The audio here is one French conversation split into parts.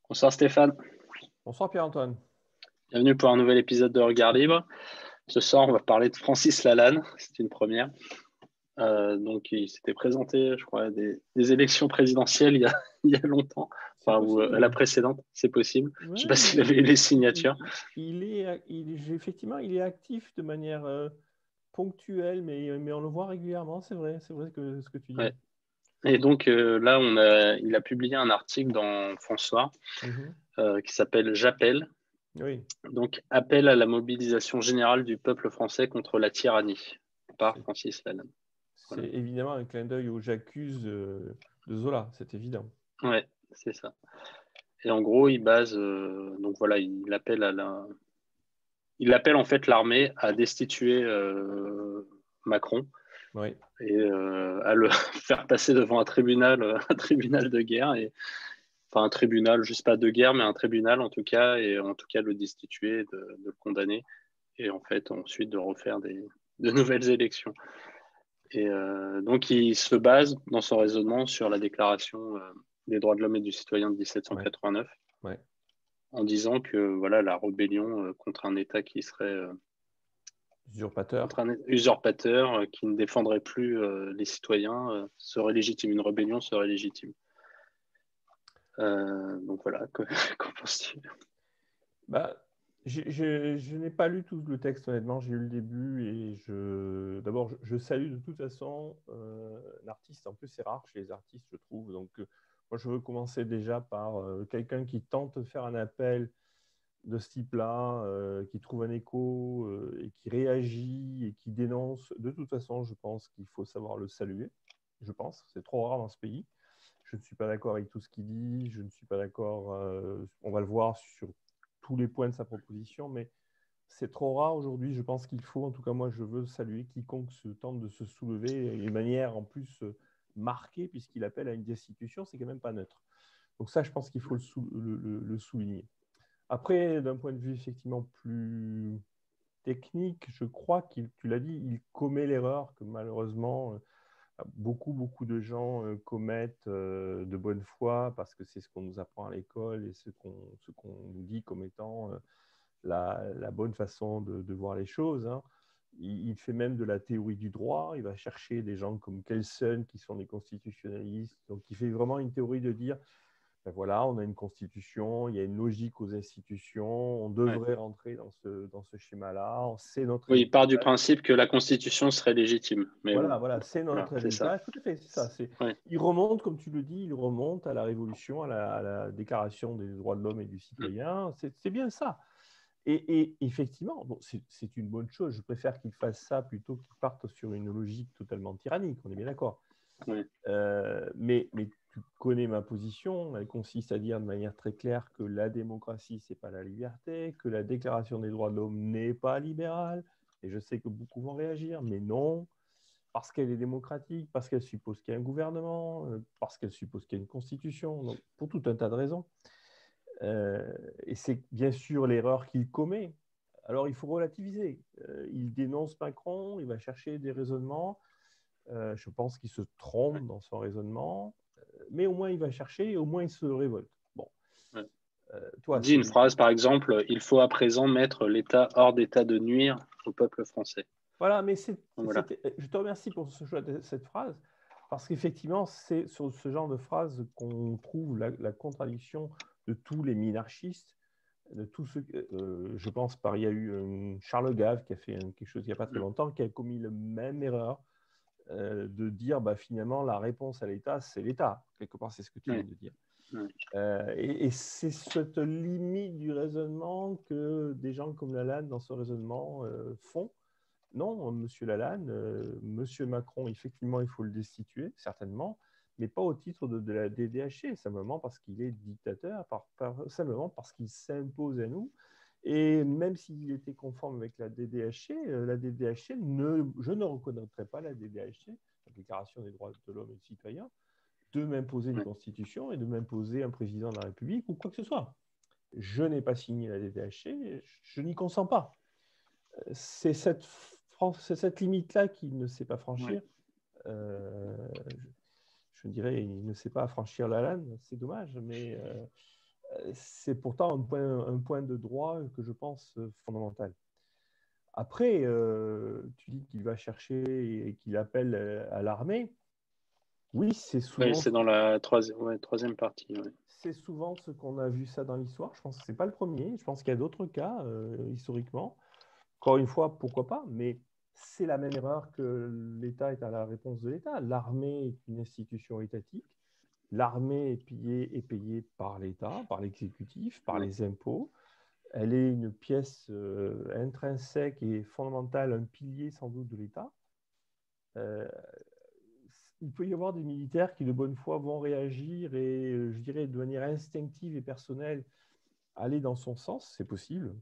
Bonsoir Stéphane, Bonsoir Pierre-Antoine. bienvenue pour un nouvel épisode de Regard Libre. Ce soir, on va parler de Francis Lalanne, c'est une première. Donc, il s'était présenté, je crois, à des élections présidentielles il y a longtemps, C'est ou possible, la oui. précédente, c'est possible. Je ne sais pas Ouais, s'il avait eu les signatures. effectivement, il est actif de manière ponctuelle, mais on le voit régulièrement, c'est vrai que ce que tu dis. Ouais. Et donc là, il a publié un article dans François Mhm. qui s'appelle J'appelle. Oui, Donc, appel à la mobilisation générale du peuple français contre la tyrannie par c'est Francis Lalanne. c'est Voilà. évidemment un clin d'œil au J'accuse de Zola, c'est évident. Ouais, c'est ça. Et en gros, il base, donc voilà, il appelle en fait l'armée à destituer Macron Oui. et à le faire passer devant un tribunal de guerre, enfin un tribunal, juste pas de guerre, mais un tribunal en tout cas, et en tout cas de le destituer, de le condamner, et en fait ensuite de refaire de nouvelles élections. Et donc il se base dans son raisonnement sur la déclaration des droits de l'homme et du citoyen de Ouais, 1789 ouais. en disant que voilà, la rébellion contre un État qui serait Usurpateur. contre un usurpateur qui ne défendrait plus les citoyens serait légitime. Une rébellion serait légitime. Donc voilà, qu'en penses-tu? Bah, je n'ai pas lu tout le texte, honnêtement. J'ai lu le début et d'abord, je salue de toute façon l'artiste. En plus, c'est rare chez les artistes, je trouve. Donc, moi, je veux commencer déjà par quelqu'un qui tente de faire un appel de ce type-là, qui trouve un écho et qui réagit et qui dénonce. De toute façon, je pense qu'il faut savoir le saluer. Je pense, c'est trop rare dans ce pays. Je ne suis pas d'accord avec tout ce qu'il dit, je ne suis pas d'accord, on va le voir sur tous les points de sa proposition, mais c'est trop rare aujourd'hui. Je pense qu'il faut, en tout cas moi, je veux saluer quiconque se tente de se soulever de manière en plus marquée, puisqu'il appelle à une destitution, c'est quand même pas neutre. Donc ça, je pense qu'il faut le souligner. Après, d'un point de vue effectivement plus technique, je crois qu'il, tu l'as dit, il commet l'erreur que malheureusement beaucoup de gens commettent de bonne foi parce que c'est ce qu'on nous apprend à l'école et ce qu'on nous dit comme étant la bonne façon de voir les choses. Hein. Il fait même de la théorie du droit. Il va chercher des gens comme Kelsen qui sont des constitutionnalistes. Donc, il fait vraiment une théorie de dire ben voilà, on a une constitution, il y a une logique aux institutions, on Ouais. devrait rentrer dans ce schéma-là, c'est notre Oui, il part du héritage. principe que la Constitution serait légitime. Mais bon, Voilà, c'est voilà, notre c'est ça. héritage. Tout à fait, c'est ça. Ouais. Il remonte, comme tu le dis, il remonte à la Révolution, à la Déclaration des droits de l'homme et du citoyen. C'est bien ça. Et effectivement, bon, c'est une bonne chose. Je préfère qu'il fasse ça plutôt qu'il parte sur une logique totalement tyrannique. On est bien d'accord. Ouais. Mais tu connais ma position. Elle consiste à dire de manière très claire que la démocratie, c'est pas la liberté, que la Déclaration des droits de l'homme n'est pas libérale. Et je sais que beaucoup vont réagir, mais non, parce qu'elle est démocratique, parce qu'elle suppose qu'il y a un gouvernement, parce qu'elle suppose qu'il y a une constitution, donc pour tout un tas de raisons. Et c'est bien sûr l'erreur qu'il commet. Alors il faut relativiser. Il dénonce Macron, il va chercher des raisonnements. Je pense qu'il se trompe dans son raisonnement, mais au moins il va chercher et au moins il se révolte. Bon, Ouais. Il toi, dit une c'est phrase, par exemple, il faut à présent mettre l'État hors d'état de nuire au peuple français. voilà, mais Donc voilà. je te remercie pour ce choix de cette phrase, parce qu'effectivement, c'est sur ce genre de phrase qu'on trouve la contradiction de tous les minarchistes, de tous ceux, je pense, il y a eu Charles Gave qui a fait quelque chose il n'y a pas très longtemps, qui a commis la même erreur de dire bah, finalement la réponse à l'État, c'est l'État. Quelque part, c'est ce que tu viens Ouais. de dire. Ouais. Et c'est cette limite du raisonnement que des gens comme Lalanne, dans ce raisonnement, font. Non, Monsieur Lalanne, Monsieur Macron, effectivement, il faut le destituer, certainement, mais pas au titre de la DDHC, simplement parce qu'il est dictateur, simplement parce qu'il s'impose à nous. Et même s'il était conforme avec la DDHC je ne reconnaîtrais pas la DDHC, la Déclaration des droits de l'homme et du citoyen, de m'imposer une Ouais. constitution et de m'imposer un président de la République ou quoi que ce soit. Je n'ai pas signé la DDHC, je n'y consens pas. C'est cette limite-là qu'il ne sait pas Ouais. franchir. Euh, je dirais, il ne sait pas franchir la lane, c'est dommage, mais c'est pourtant un point de droit que je pense fondamental. Après, tu dis qu'il va chercher et qu'il appelle à l'armée. Oui, c'est Oui, souvent, c'est dans la troisième partie. Ouais. c'est souvent ce qu'on a vu ça dans l'histoire. Je pense que ce n'est pas le premier. Je pense qu'il y a d'autres cas historiquement. Encore une fois, pourquoi pas, mais c'est la même erreur que l'État est à la réponse de l'État. L'armée est une institution étatique. L'armée est payée par l'État, par l'exécutif, par Ouais. les impôts. Elle est une pièce intrinsèque et fondamentale, un pilier sans doute de l'État. Euh, il peut y avoir des militaires qui, de bonne foi, vont réagir et, je dirais, de manière instinctive et personnelle, aller dans son sens. C'est possible.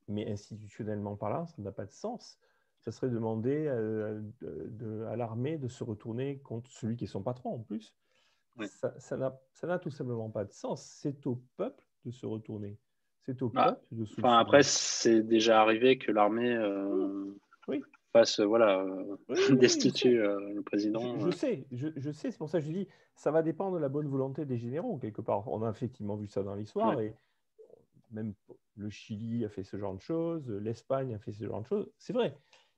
Mais institutionnellement parlant, ça n'a pas de sens. Ça serait demander à l'armée de se retourner contre celui qui est son patron en plus. Ouais. Ça n'a tout simplement pas de sens. C'est au peuple de se retourner. C'est au Bah, peuple de se enfin, après, soumettre. c'est déjà arrivé que l'armée Oui, oui, fasse, oui, oui, oui, je sais. destitue le président. Je sais, c'est pour ça que je dis, ça va dépendre de la bonne volonté des généraux, quelque part. On a effectivement vu ça dans l'histoire, Ouais. et même le Chili a fait ce genre de choses, l'Espagne a fait ce genre de choses, c'est vrai.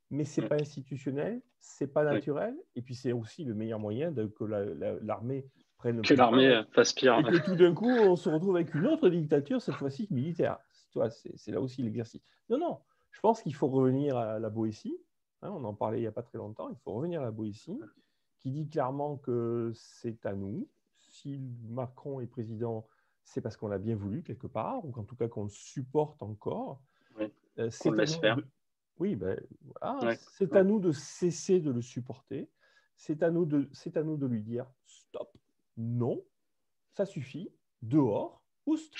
Mais ce n'est Ouais. pas institutionnel, ce n'est pas Ouais. naturel, et puis c'est aussi le meilleur moyen que l'armée prenne le Que pouvoir, l'armée fasse pire. et que tout d'un coup, on se retrouve avec une autre dictature, cette fois-ci militaire. C'est là aussi l'exercice. Non, non, je pense qu'il faut revenir à la Boétie. Hein, on en parlait il n'y a pas très longtemps. Il faut revenir à la Boétie, qui dit clairement que c'est à nous. Si Macron est président, c'est parce qu'on l'a bien voulu quelque part, ou qu'en tout cas qu'on le supporte encore. Ouais. Qu'on C'est le à laisse nous faire. de... Oui, ben, voilà. Ouais. C'est à Ouais. nous de cesser de le supporter. C'est à nous de lui dire stop, non, ça suffit, dehors, oust.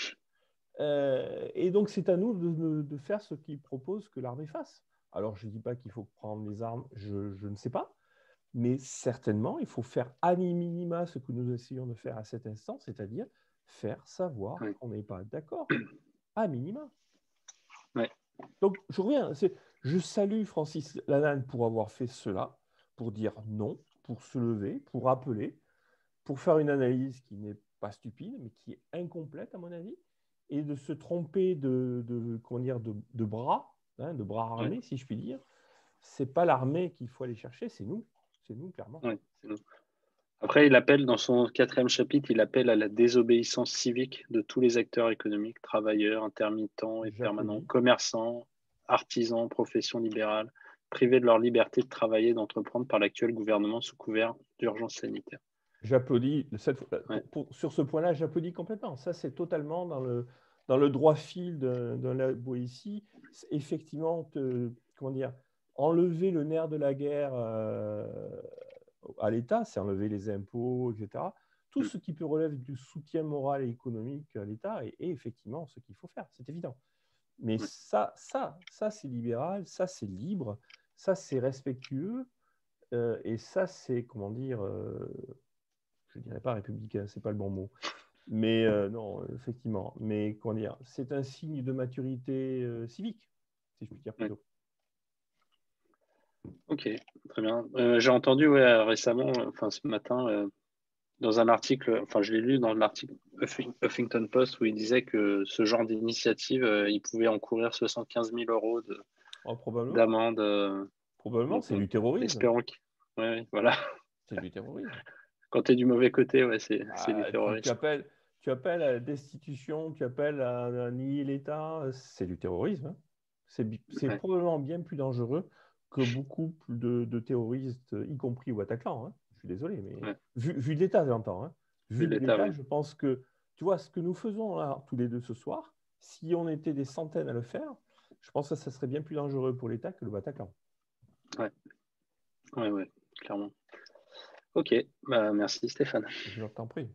Et donc, c'est à nous de faire ce qu'il propose que l'armée fasse. Alors, je ne dis pas qu'il faut prendre les armes, je ne sais pas, mais certainement, il faut faire à minima ce que nous essayons de faire à cet instant, c'est-à-dire faire savoir Ouais. qu'on n'est pas d'accord, à minima. Ouais. Donc, je reviens, je salue Francis Lalanne pour avoir fait cela, pour dire non, pour se lever, pour appeler, pour faire une analyse qui n'est pas stupide, mais qui est incomplète, à mon avis, et de se tromper comment dire, de bras, hein, de bras Ouais. armés, si je puis dire. Ce n'est pas l'armée qu'il faut aller chercher, c'est nous. C'est nous, clairement. Ouais. C'est nous. Après, il appelle dans son 4e chapitre, il appelle à la désobéissance civique de tous les acteurs économiques, travailleurs, intermittents et permanents, J'applaudis. commerçants, artisans, professions libérales, privés de leur liberté de travailler et d'entreprendre par l'actuel gouvernement sous couvert d'urgence sanitaire. J'applaudis. Ouais. Sur ce point-là, j'applaudis complètement. Ça, c'est totalement dans le droit fil de la Boétie. Effectivement, comment dire, enlever le nerf de la guerre à l'État, c'est enlever les impôts, etc. Tout Mm. ce qui peut relever du soutien moral et économique à l'État est effectivement ce qu'il faut faire, c'est évident. Mais Ouais. ça c'est libéral, ça, c'est libre, ça, c'est respectueux, et ça, c'est, comment dire, je ne dirais pas républicain, ce n'est pas le bon mot. Mais non, effectivement. Mais comment dire, c'est un signe de maturité civique, si je puis dire Ouais. plutôt. Ok, très bien. J'ai entendu récemment, enfin ce matin, dans un article, enfin je l'ai lu dans l'article Huffington Post où il disait que ce genre d'initiative, il pouvait encourir 75 000 euros Oh, probablement, d'amende. probablement, Donc c'est bon, du terrorisme. espérons que. Ouais, voilà. C'est du terrorisme. Quand tu es du mauvais côté, ouais, c'est du Ah, terrorisme. tu appelles à la destitution, tu appelles à nier l'État, c'est du terrorisme. Hein. C'est Ouais, probablement bien plus dangereux que beaucoup de terroristes, y compris au Bataclan. Hein. Je suis désolé, mais ouais. vu de l'État, j'entends. Hein. Vu Vu de l'État, l'État, ouais. je pense que, tu vois, ce que nous faisons là, tous les deux ce soir, si on était des centaines à le faire, je pense que ça serait bien plus dangereux pour l'État que le Bataclan. Ouais, ouais, ouais, clairement. Ok, bah merci Stéphane. Je t'en prie.